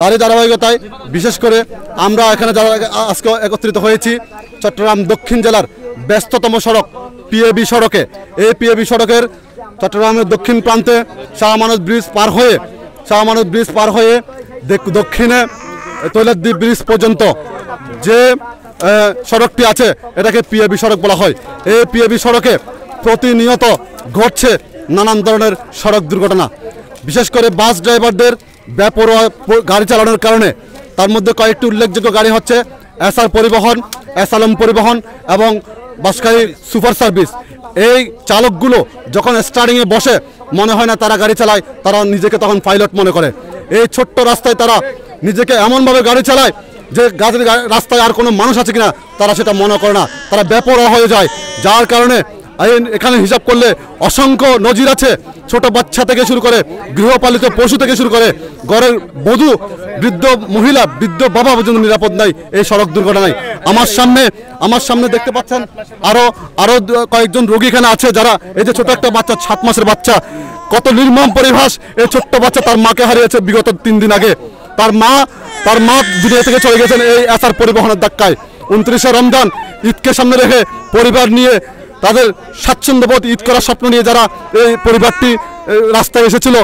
তারই ধারাবাহিকতায় বিশেষ করে আমরা এখানে যারা আজকে একত্রিত হয়েছি চট্টগ্রাম দক্ষিণ জেলার ব্যস্ততম সড়ক পিএবি সড়কে। এই পিএবি সড়কের চট্টগ্রামের দক্ষিণ প্রান্তে শাহ আমানত ব্রিজ পার হয়ে দক্ষিণে তৈলাদ্বীপ ব্রিজ পর্যন্ত যে সড়কটি আছে এটাকে পিএবি সড়ক বলা হয়। এই পিএবি সড়কে প্রতিনিয়ত ঘটছে নানান ধরনের সড়ক দুর্ঘটনা, বিশেষ করে বাস ড্রাইভারদের বেপরোয়া গাড়ি চালানোর কারণে। তার মধ্যে কয়েকটি উল্লেখযোগ্য গাড়ি হচ্ছে এসআর পরিবহন, এসআলম পরিবহন এবং বাসকারী সুপার সার্ভিস। এই চালকগুলো যখন স্টার্টিংয়ে বসে মনে হয় না তারা গাড়ি চালায়, তারা নিজেকে তখন পাইলট মনে করে। এই ছোট্ট রাস্তায় তারা নিজেকে এমনভাবে গাড়ি চালায় যে রাস্তায় আর কোনো মানুষ আছে কিনা তারা সেটা মনে করে না, তারা বেপরোয়া হয়ে যায়। যার কারণে এখানে হিসাব করলে অসংখ্য নজির আছে, ছোট বাচ্চা থেকে শুরু করে গৃহপালিত পশু থেকে শুরু করে ঘরের বধূ, বৃদ্ধ মহিলা, বৃদ্ধ বাবা পর্যন্ত নিরাপদ নাই এই সড়ক দুর্ঘটনায়। আমার সামনে দেখতে পাচ্ছেন আরো কয়েকজন রোগী এখানে আছে, যারা এই যে ছোট একটা বাচ্চা, 7 মাসের বাচ্চা, কত নির্মম পরিভাষ। এই ছোট্ট বাচ্চা তার মাকে হারিয়েছে বিগত 3 দিন আগে। তার মা দুনিয়া থেকে চলে গেছেন এই এসআর পরিবহনের ধাক্কায়। 29শে রমজান ঈদকে সামনে রেখে পরিবার নিয়ে তাদের স্বাচ্ছন্দ্যবোধ ঈদ করার স্বপ্ন নিয়ে যারা এই পরিবারটি রাস্তায় এসেছিল,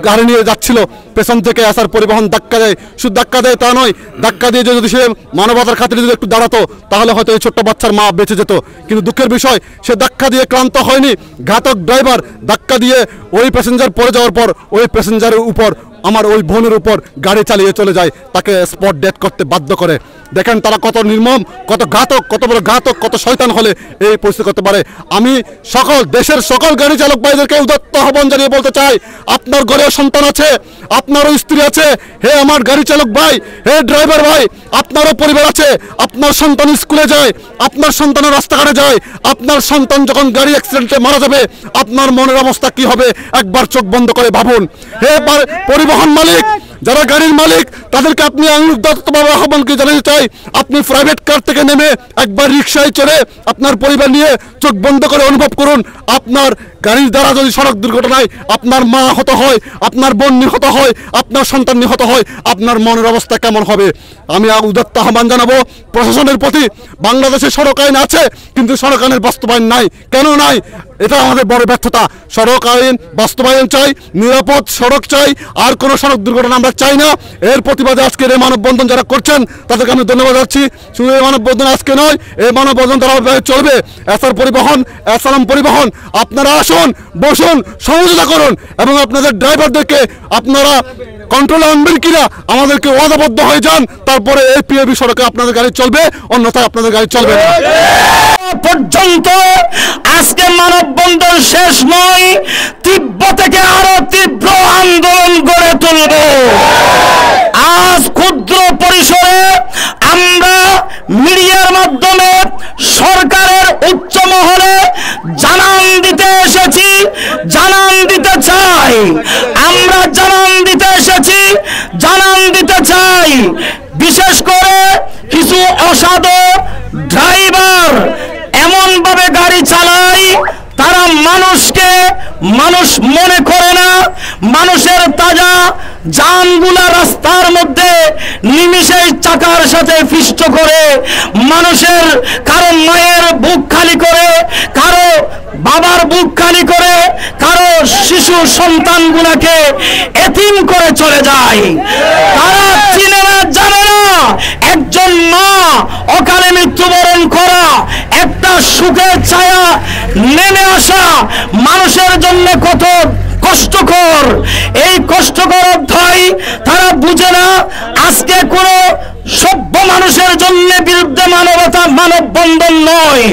গাড়ি নিয়ে যাচ্ছিল, পেছন থেকে এসআর পরিবহন ধাক্কা দেয়। শুধু ধাক্কা দেয় তা নয়, ধাক্কা দিয়ে যদি সে মানবতার খাতিরে যদি একটু দাঁড়াতো তাহলে হয়তো এই ছোট্ট বাচ্চার মা বেঁচে যেত। কিন্তু দুঃখের বিষয়, সে ধাক্কা দিয়ে ক্লান্ত হয়নি। ঘাতক ড্রাইভার ধাক্কা দিয়ে ওই প্যাসেঞ্জার পড়ে যাওয়ার পর ওই প্যাসেঞ্জারের উপর, আমার ওই বোনের উপর গাড়ি চালিয়ে চলে যায়, তাকে স্পট ডেথ করতে বাধ্য করে। দেখেন তারা কত নির্মম, কত ঘাতক, কত বড় ঘাতক, কত শয়তান হলে এই পরিস্থিতি করতে পারে। আমি দেশের সকল গাড়ি চালক ভাইদেরকে উদাত্ত আহ্বান জানিয়ে বলতে চাই, আপনার ঘরেও সন্তান আছে, আপনারও স্ত্রী আছে। হে আমার গাড়ি চালক ভাই, হে ড্রাইভার ভাই, আপনারও পরিবার আছে। আপনার সন্তান স্কুলে যায়, আপনার সন্তানের রাস্তাঘাটে যায়, আপনার সন্তান যখন গাড়ি অ্যাক্সিডেন্টে মারা যাবে আপনার মনের অবস্থা কি হবে একবার চোখ বন্ধ করে ভাবুন। হে পরিবহন মালিক, যারা গাড়ির মালিক, তাদেরকে আপনি উদাত্তভাবে আহ্বান করে জানাতে চাই, আপনি প্রাইভেট কার থেকে নেমে একবার রিক্সায় চড়ে আপনার পরিবার নিয়ে চোখ বন্ধ করে অনুভব করুন, আপনার গাড়ির দ্বারা যদি সড়ক দুর্ঘটনায় আপনার মা নিহত হয়, আপনার বোন নিহত হয়, আপনার সন্তান নিহত হয়, আপনার মনের অবস্থা কেমন হবে। আমি উদাত্ত আহ্বান জানাবো প্রশাসনের প্রতি। বাংলাদেশে সড়ক আইন আছে, কিন্তু সড়ক আইনের বাস্তবায়ন নাই। কেন নাই? এটা আমাদের বড় ব্যর্থতা। সড়ক আইন বাস্তবায়ন চাই, নিরাপদ সড়ক চাই, আর কোনো সড়ক দুর্ঘটনা আমরা চাই না। এর প্রতিবাদে আজকের এই মানববন্ধন যারা করছেন তাদেরকে আমি ধন্যবাদ জানাচ্ছি। শুধু এই মানববন্ধন আজকে নয়, এই মানববন্ধন ধারাবাহিকভাবে চলবে। এসআর পরিবহন, এসআলম পরিবহন, আপনারা আসুন, বসুন, সহযোগিতা করুন এবং আপনাদের ড্রাইভারদেরকে আপনারা কন্ট্রোলে আনবেন কিনা আমাদেরকে ওয়াদাবদ্ধ হয়ে যান, তারপরে এই পিএবি সড়কে আপনাদের গাড়ি চলবে, অন্যথায় আপনাদের গাড়ি চলবে না। পর্যন্ত আজকে মানববন্ধন শেষ নয়, তীব্র থেকে আরো তীব্র আন্দোলন গড়ে তুলব। আজ ক্ষুদ্র পরিসরে আমরা মিডিয়ার মাধ্যমে সরকারের উচ্চ মহলে জানান দিতে এসেছি, জানান দিতে চাই। আমরা জানান দিতে এসেছি, জানান দিতে চাই। বিশেষ করে কিছু অসাধু ড্রাইভার এমন ভাবে গাড়ি চালায়, তারা মানুষকে মানুষ মনে করে না। মানুষের তাজা জানগুলা রাস্তার মধ্যে নিমিষেই চাকার সাথে পিষ্ট করে মানুষের, কারো মায়ের বুক খালি করে, কারো বাবার বুক খালি করে, কারো শিশু সন্তানগুলাকে এতিম করে চলে যায়। তারা চিনে না, জানে না একজন মা অকালে মৃত্যুবরণ করা, একটা সুখের ছায়া নেমে আসা মানুষের জন্য কত কষ্টকর। এই কষ্টকর অধ্যায় তারা বুঝে না। আজকে কোন সভ্য মানুষের জন্য বিরুদ্ধে মানববন্ধন নয়,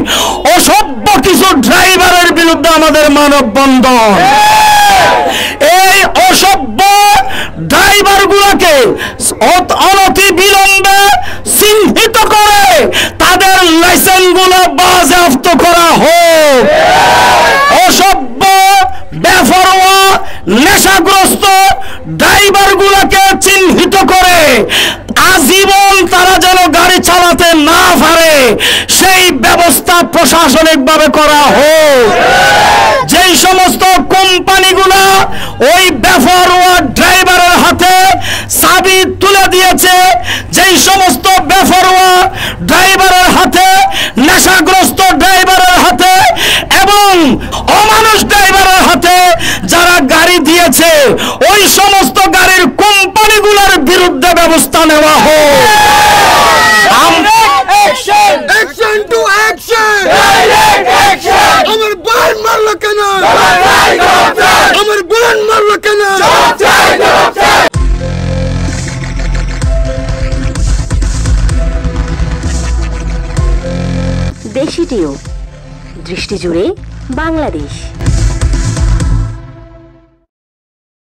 অসভ্য কিছু ড্রাইভারের বিরুদ্ধে আমাদের মানববন্ধন। এই অসভ্য ড্রাইভার গুলাকে অনতি বিলম্বে চিহ্নিত করে তাদের লাইসেন্স গুলো বাজেয়াপ্ত করা হোক। অসভ্য, বেপরোয়া, নেশাগ্রস্ত ড্রাইভার গুলাকে চিহ্নিত করে আজীবন তারা যেন গাড়ি চালাতে না পারে সেই ব্যবস্থা প্রশাসনিকভাবে করা হোক। যেই সমস্ত কোম্পানিগুলা ওই বেপরোয়া ড্রাইভারের হাতে চাবি তুলে দিয়েছে যেই সমস্ত বেপরোয়া ড্রাইভারের হাতে, নেশাগ্রস্ত ড্রাইভারের হাতে এবং অমানুষ ড্রাইভারের হাতে যারা গাড়ি দিয়েছে ওই সমস্ত গাড়ির কোম্পানিগুলোর বিরুদ্ধে ব্যবস্থা নেওয়া হোক। Action to action! Direct action! আমার বোন মারলো কেন? আমার বোন মারলো কেন? দেশি টিউব, দৃষ্টি জুড়ে বাংলাদেশ।